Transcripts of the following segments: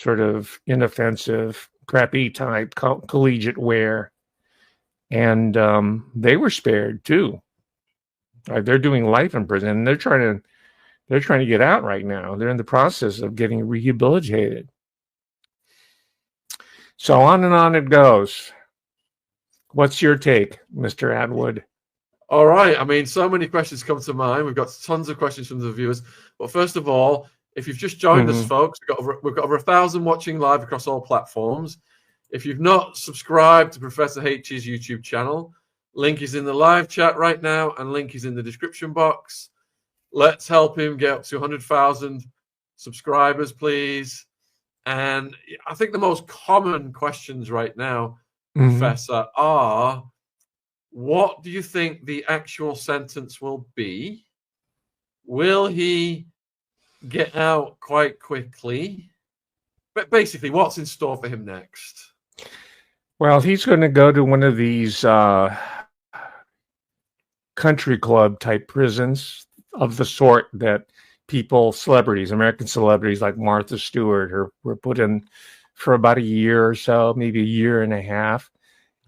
sort of inoffensive, crappy type collegiate wear. And they were spared too. They're doing life in prison, and they're trying to get out right now. They're in the process of getting rehabilitated. So on and on it goes. What's your take, Mr. Atwood? All right. I mean, so many questions come to mind. We've got tons of questions from the viewers. But first of all, if you've just joined us, folks, we've got over 1,000 watching live across all platforms. If you've not subscribed to Professor H's YouTube channel, link is in the live chat right now, and link is in the description box. Let's help him get up to 100,000 subscribers, please. And I think the most common questions right now, Professor, are: what do you think the actual sentence will be? Will he get out quite quickly? But basically, what's in store for him next? Well, he's going to go to one of these country club type prisons of the sort that celebrities, American celebrities like Martha Stewart were put in for about a year or so, maybe a year and a half.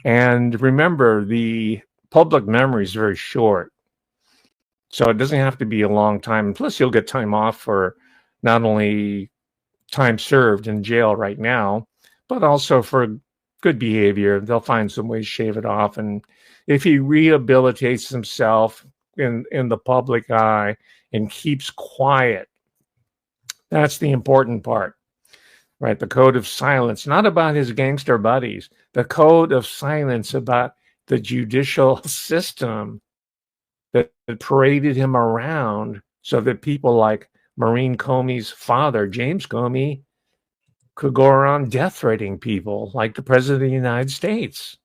And remember, the public memory is very short. So it doesn't have to be a long time. And plus, you'll get time off for not only time served in jail right now, but also for good behavior. They'll find some way to shave it off. And if he rehabilitates himself in the public eye and keeps quiet, that's the important part. Right, the code of silence, not about his gangster buddies, the code of silence about the judicial system that paraded him around so that people like Maureen Comey's father, James Comey, could go around death threatening people like the President of the United States.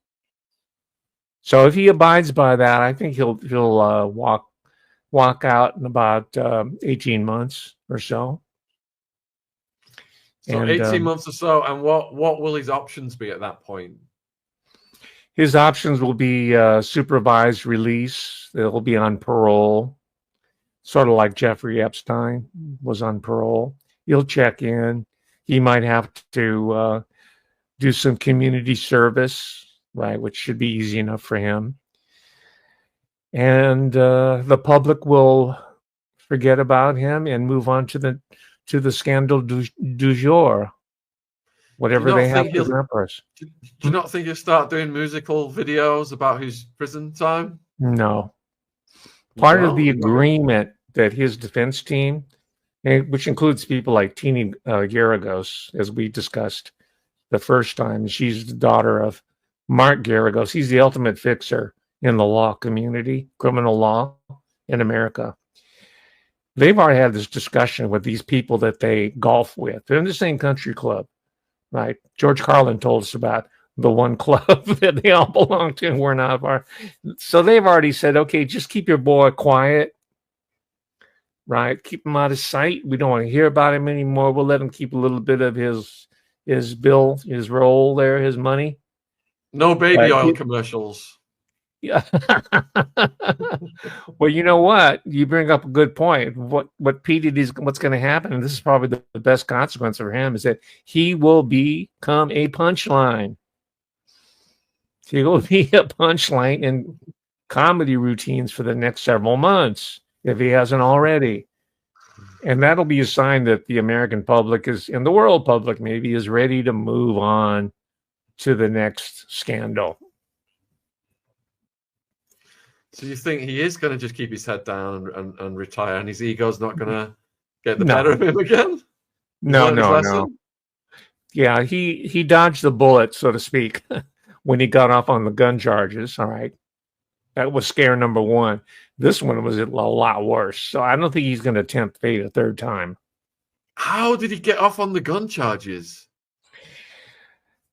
So if he abides by that, I think he'll walk out in about 18 months or so. So 18 months or so, and what will his options be at that point? His options will be supervised release. They'll be on parole, sort of like Jeffrey Epstein was on parole. He'll check in. He might have to do some community service, right, which should be easy enough for him. And the public will forget about him and move on to the scandal du jour, whatever they have to remember us. Do you not think he'll start doing musical videos about his prison time? No. Part of the agreement that his defense team, which includes people like Tini Garagos, as we discussed the first time, she's the daughter of Mark Garagos. He's the ultimate fixer in the law community, criminal law in America. They've already had this discussion with these people that they golf with. They're in the same country club, right? George Carlin told us about the one club that they all belong to, and we're not part. So they've already said, okay, just keep your boy quiet, right? Keep him out of sight. We don't want to hear about him anymore. We'll let him keep a little bit of his bill, his roll there, his money. No baby oil commercials. Yeah. Well, you know what? You bring up a good point. What P Diddys, what's going to happen, and this is probably the best consequence for him, is that he will become a punchline. He will be a punchline in comedy routines for the next several months, if he hasn't already. And that'll be a sign that the American public and the world public maybe is ready to move on to the next scandal. So you think he is going to just keep his head down and retire, and his ego's not going to get the better of him again? No. Yeah, he dodged the bullet, so to speak, when he got off on the gun charges. All right. That was scare number one. This one was a lot worse. So I don't think he's going to tempt fate a third time. How did he get off on the gun charges?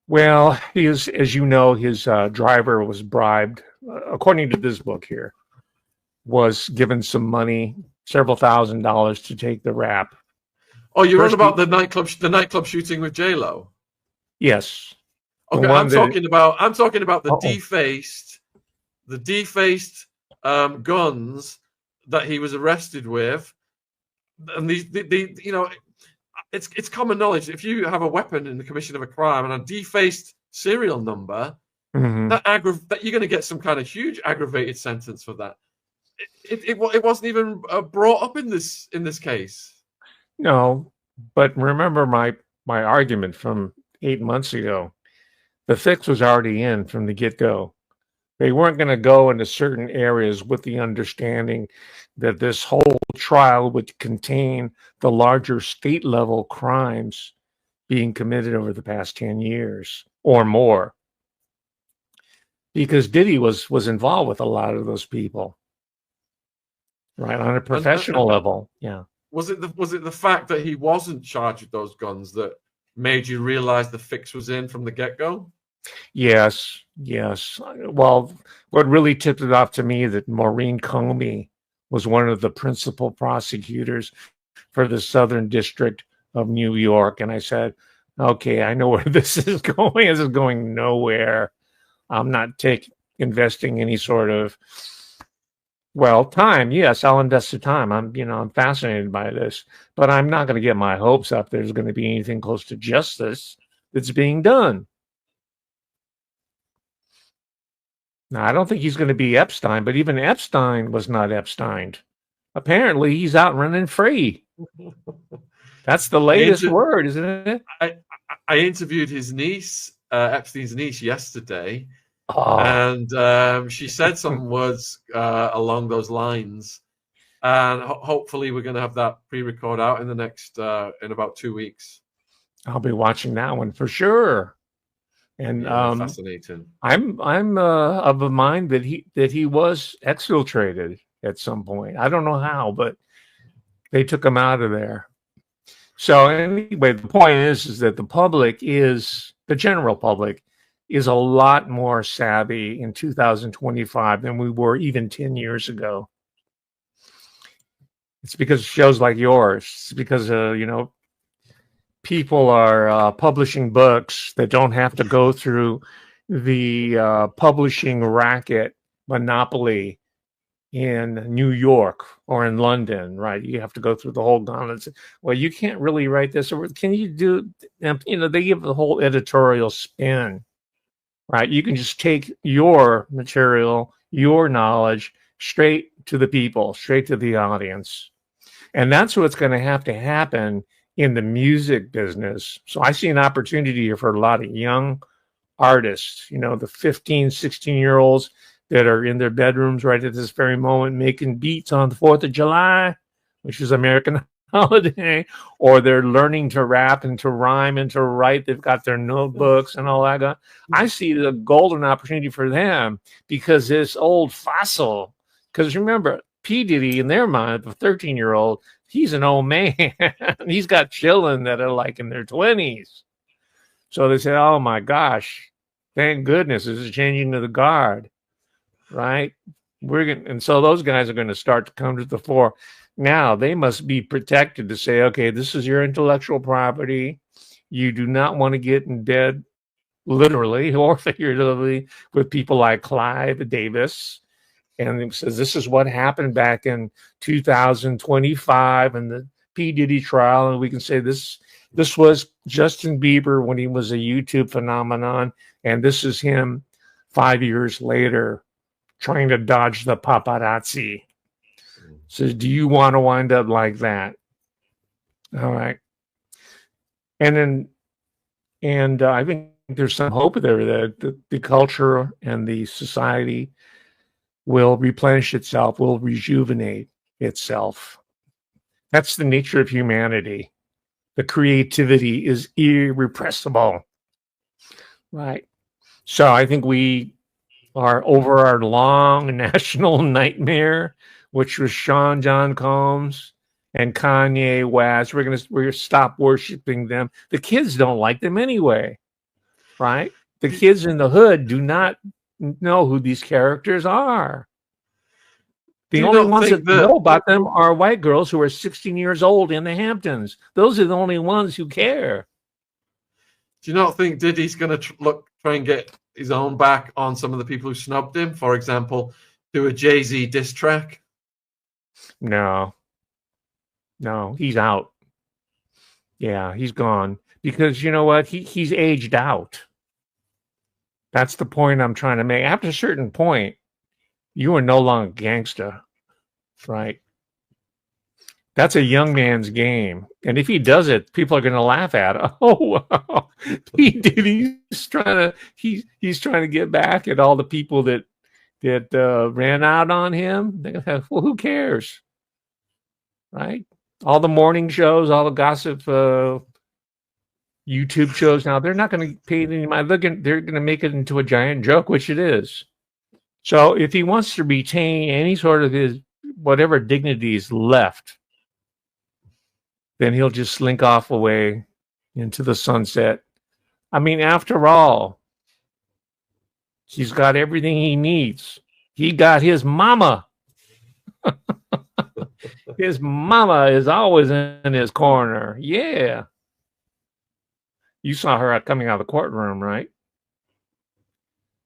Well, as you know, his driver was bribed, according to this book here, was given some money, several $1,000s to take the rap. Oh, you're on about the nightclub shooting with J-Lo? Yes. Okay, I'm talking about the defaced guns that he was arrested with, and the it's common knowledge. If you have a weapon in the commission of a crime and a defaced serial number, that you're going to get some kind of huge aggravated sentence for that. It wasn't even brought up in this case. No, but remember my argument from 8 months ago. The fix was already in from the get-go. They weren't going to go into certain areas with the understanding that this whole trial would contain the larger state-level crimes being committed over the past 10 years or more. Because Diddy was involved with a lot of those people, right, on a professional level. Yeah. Was it the fact that he wasn't charged with those guns that made you realize the fix was in from the get-go? Yes. Well, what really tipped it off to me that Maureen Comey was one of the principal prosecutors for the Southern District of New York. And I said, okay, I know where this is going. This is going nowhere. I'm not investing any sort of, time. Yes, I'll invest the time. I'm fascinated by this, but I'm not going to get my hopes up there's going to be anything close to justice that's being done. Now, I don't think he's going to be Epstein, but even Epstein was not Epstein. Apparently, he's out running free. That's the latest word, isn't it? I interviewed his niece, Epstein's niece, yesterday, and she said some words along those lines. And hopefully, we're going to have that pre-record out in the next in about 2 weeks. I'll be watching that one for sure. And fascinating. I'm of a mind that he was exfiltrated at some point. I don't know how, but they took him out of there. So anyway, the point is that the general public is a lot more savvy in 2025 than we were even 10 years ago. It's because of shows like yours. It's because people are publishing books that don't have to go through the publishing racket monopoly in New York or in London, right? You have to go through the whole gauntlet. Well, you can't really write this, or can you do? They give the whole editorial spin, right? You can just take your material, your knowledge, straight to the people, straight to the audience, and that's what's going to happen in the music business. So I see an opportunity here for a lot of young artists, the 15, 16-year-olds that are in their bedrooms right at this very moment making beats on the 4th of July, which is American holiday, or they're learning to rap and to rhyme and to write. They've got their notebooks and all that. I see the golden opportunity for them because this old fossil, because remember, P. Diddy, in their mind, the 13-year-old, he's an old man. He's got children that are like in their 20s. So they say, oh my gosh, thank goodness this is changing to the guard, right? And so those guys are going to start to come to the fore. Now they must be protected to say, okay, this is your intellectual property. You do not want to get in bed, literally or figuratively, with people like Clive Davis. And it says this is what happened back in 2025 in the P. Diddy trial. And we can say this was Justin Bieber when he was a YouTube phenomenon. And this is him 5 years later trying to dodge the paparazzi. Says, do you want to wind up like that? All right. And I think there's some hope there that the culture and the society will replenish itself, will rejuvenate itself. That's the nature of humanity. The creativity is irrepressible, right? So I think we are over our long national nightmare, which was Sean John Combs and Kanye West. We're gonna stop worshiping them. The kids don't like them anyway, right? The kids in the hood do not know who these characters are. The only ones that know about them are white girls who are 16 years old in the Hamptons. Those are the only ones who care. Do you not think Diddy's going to try and get his own back on some of the people who snubbed him? For example, do a Jay-Z diss track? No, he's out. Yeah, he's gone because you know what? He's aged out. That's the point I'm trying to make. After a certain point, you are no longer gangsta, right? That's a young man's game, and if he does it, people are going to laugh at him. Oh, wow. He did. He's trying to get back at all the people that ran out on him. Well, who cares, right? All the morning shows, all the gossip YouTube shows now, they're not going to pay any mind. They're going to make it into a giant joke, which it is. So if he wants to retain any sort of his whatever dignity is left, then he'll just slink off away into the sunset. I mean, after all, he's got everything he needs. He got his mama. His mama is always in his corner. Yeah. You saw her coming out of the courtroom, right?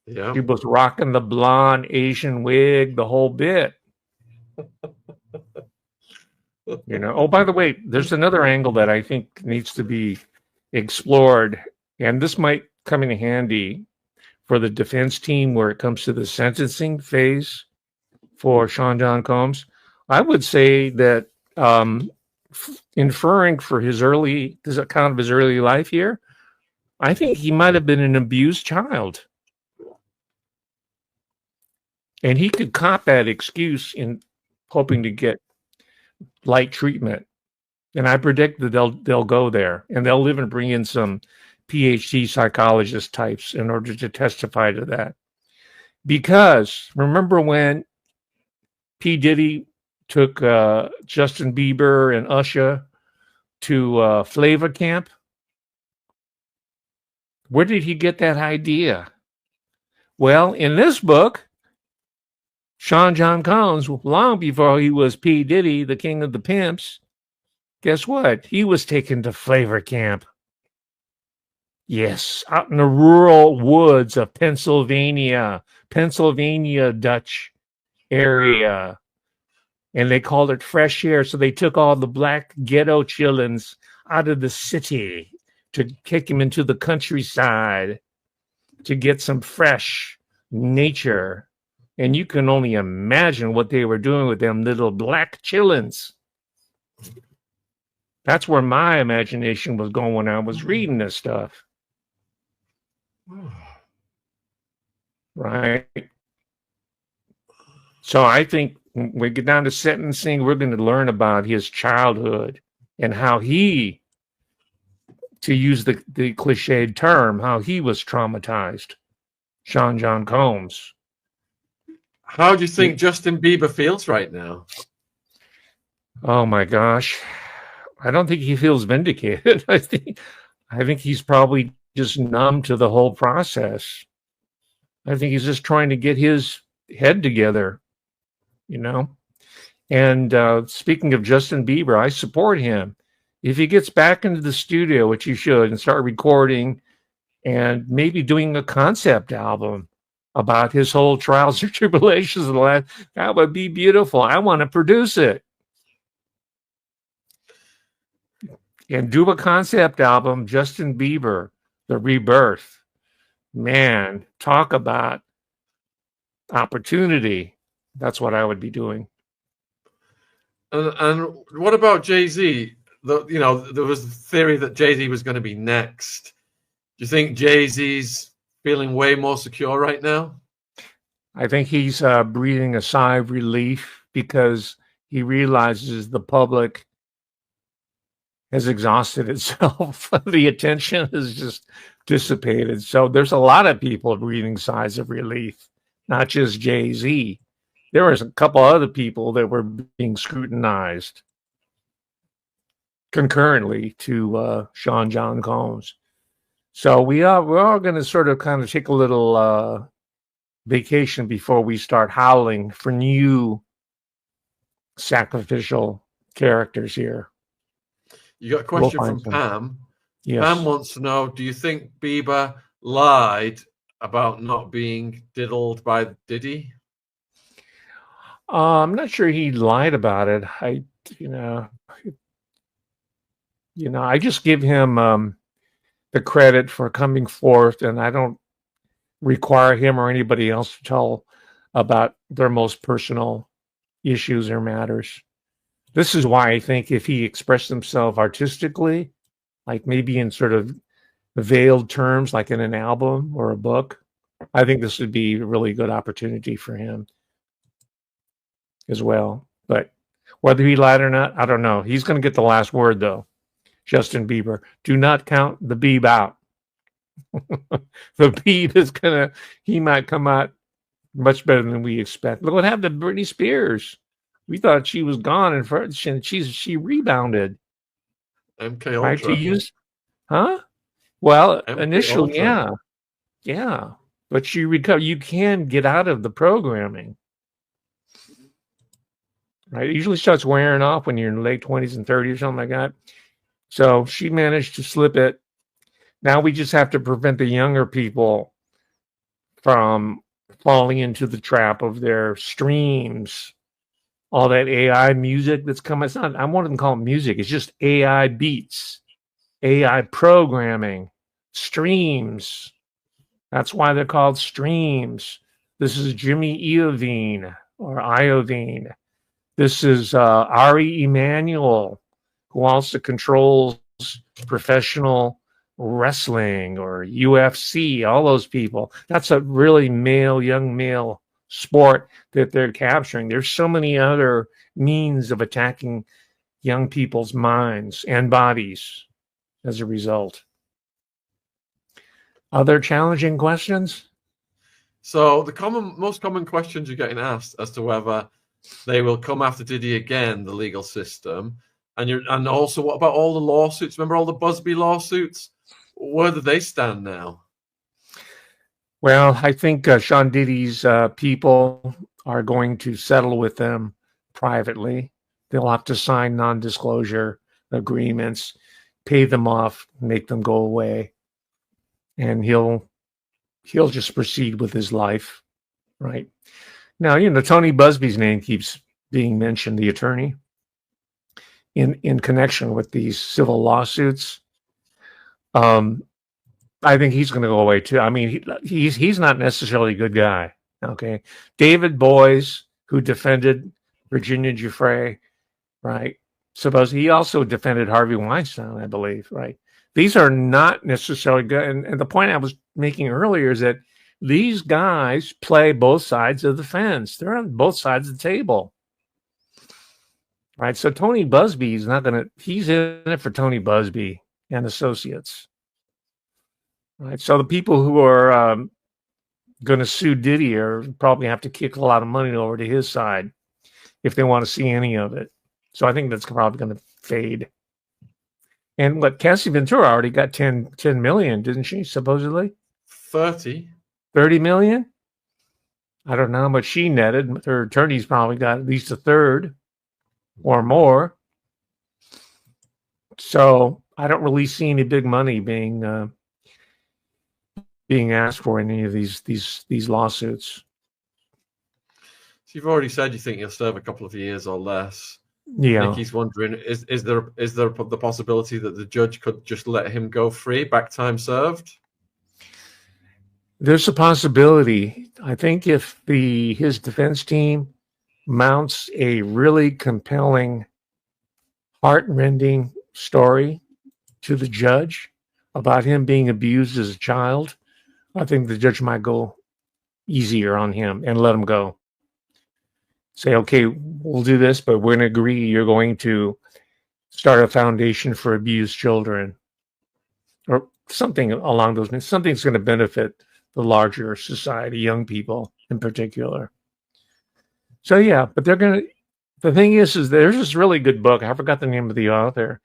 Yeah. She was rocking the blonde Asian wig, the whole bit. You know. Oh, by the way, there's another angle that I think needs to be explored, and this might come in handy for the defense team where it comes to the sentencing phase for Sean John Combs. I would say that inferring for his account of his early life here, I think he might have been an abused child. And he could cop that excuse in hoping to get light treatment. And I predict that they'll go there, and they'll even bring in some PhD psychologist types in order to testify to that. Because remember when P Diddy took Justin Bieber and Usher to Flavor Camp? Where did he get that idea? Well, in this book, Sean John Combs, long before he was P. Diddy, the king of the pimps, guess what? He was taken to Flavor Camp. Yes, out in the rural woods of Pennsylvania Dutch area. And they called it fresh air. So they took all the black ghetto chillins out of the city to kick him into the countryside to get some fresh nature. And you can only imagine what they were doing with them little black chillins. That's where my imagination was going when I was reading this stuff. Right? So I think when we get down to sentencing, we're going to learn about his childhood and how he, to use the cliched term, how he was traumatized. Sean John Combs. How do you think Justin Bieber feels right now? Oh my gosh. I don't think he feels vindicated. I think he's probably just numb to the whole process. I think he's just trying to get his head together, you know? And speaking of Justin Bieber, I support him. If he gets back into the studio, which he should, and start recording and maybe doing a concept album about his whole trials and tribulations of the life, that would be beautiful. I want to produce it. And do a concept album, Justin Bieber, The Rebirth. Man, talk about opportunity. That's what I would be doing. And what about Jay-Z? There was the theory that Jay-Z was going to be next. Do you think Jay-Z's feeling way more secure right now? I think he's breathing a sigh of relief because he realizes the public has exhausted itself. The attention has just dissipated. So there's a lot of people breathing sighs of relief, not just Jay-Z. There was a couple other people that were being scrutinized concurrently to Sean John Combs. So we're all going to sort of kind of take a little vacation before we start howling for new sacrificial characters here. You got a question from Pam. Yes. Pam wants to know, do you think Bieber lied about not being diddled by Diddy? I'm not sure he lied about it. I just give him the credit for coming forth, and I don't require him or anybody else to tell about their most personal issues or matters. This is why I think if he expressed himself artistically, like maybe in sort of veiled terms, like in an album or a book, I think this would be a really good opportunity for him as well. But whether he lied or not, I don't know. He's going to get the last word, though. Justin Bieber. Do not count the Beeb out. The Beeb is he might come out much better than we expect. Look what happened to Britney Spears. We thought she was gone, and she rebounded. MK Ultra. Right? To use, huh? Well, MK initially, Ultra. yeah. But she recovered. You can get out of the programming. Right? It usually starts wearing off when you're in the late 20s and 30s or something like that. So she managed to slip it. Now we just have to prevent the younger people from falling into the trap of their streams, all that AI music that's coming. It's not, I wouldn't call it music. It's just AI beats, AI programming, streams. That's why they're called streams. This is Jimi Iovine or Iovine. This is Ari Emanuel, who also controls professional wrestling or UFC, all those people. That's a really young male sport that they're capturing. There's so many other means of attacking young people's minds and bodies as a result. Other challenging questions? So the most common questions you're getting asked as to whether they will come after Diddy again, the legal system, and also what about all the lawsuits? Remember all the Busby lawsuits? Where do they stand now? Well, I think Sean Diddy's people are going to settle with them privately. They'll have to sign non-disclosure agreements, pay them off, make them go away, and he'll just proceed with his life, right? Now, Tony Busby's name keeps being mentioned, the attorney, in connection with these civil lawsuits. I think he's going to go away too. I mean, he's not necessarily a good guy. Okay, David Boies, who defended Virginia Giuffre, right? Suppose he also defended Harvey Weinstein, I believe, right? These are not necessarily good. And the point I was making earlier is that these guys play both sides of the fence. They're on both sides of the table, right? So Tony Busby is not going to. He's in it for Tony Busby and associates. Right, so the people who are going to sue Diddy are probably have to kick a lot of money over to his side if they want to see any of it. So I think that's probably going to fade. And what, Cassie Ventura already got 10 million, didn't she, supposedly? 30 million? I don't know how much she netted. Her attorney's probably got at least a third or more. So I don't really see any big money being asked for in any of these lawsuits. So you've already said you think he'll serve a couple of years or less. Yeah. Nikki's wondering, is there the possibility that the judge could just let him go free, back time served? There's a possibility. I think if his defense team mounts a really compelling, heart-rending story to the judge about him being abused as a child, I think the judge might go easier on him and let him go. Say, okay, we'll do this, but we're going to agree you're going to start a foundation for abused children or something along those lines. Something's going to benefit the larger society, young people in particular. So, yeah, but the thing is there's this really good book. I forgot the name of the author,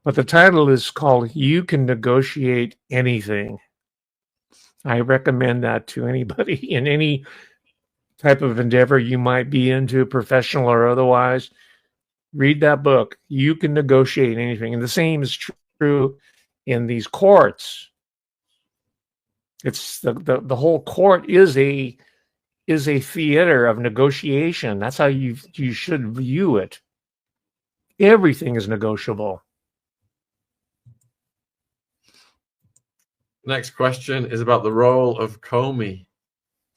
but the title is called You Can Negotiate Anything. I recommend that to anybody in any type of endeavor you might be into, professional or otherwise. Read that book. You can negotiate anything. And the same is true in these courts. It's the whole court is a theater of negotiation. That's how you should view it. Everything is negotiable. Next question is about the role of Comey.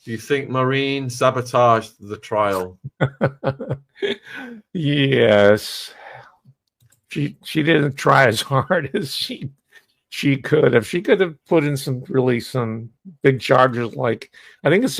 Do you think Maureen sabotaged the trial? Yes. She didn't try as hard as she could have. She could have put in some big charges, like I think it's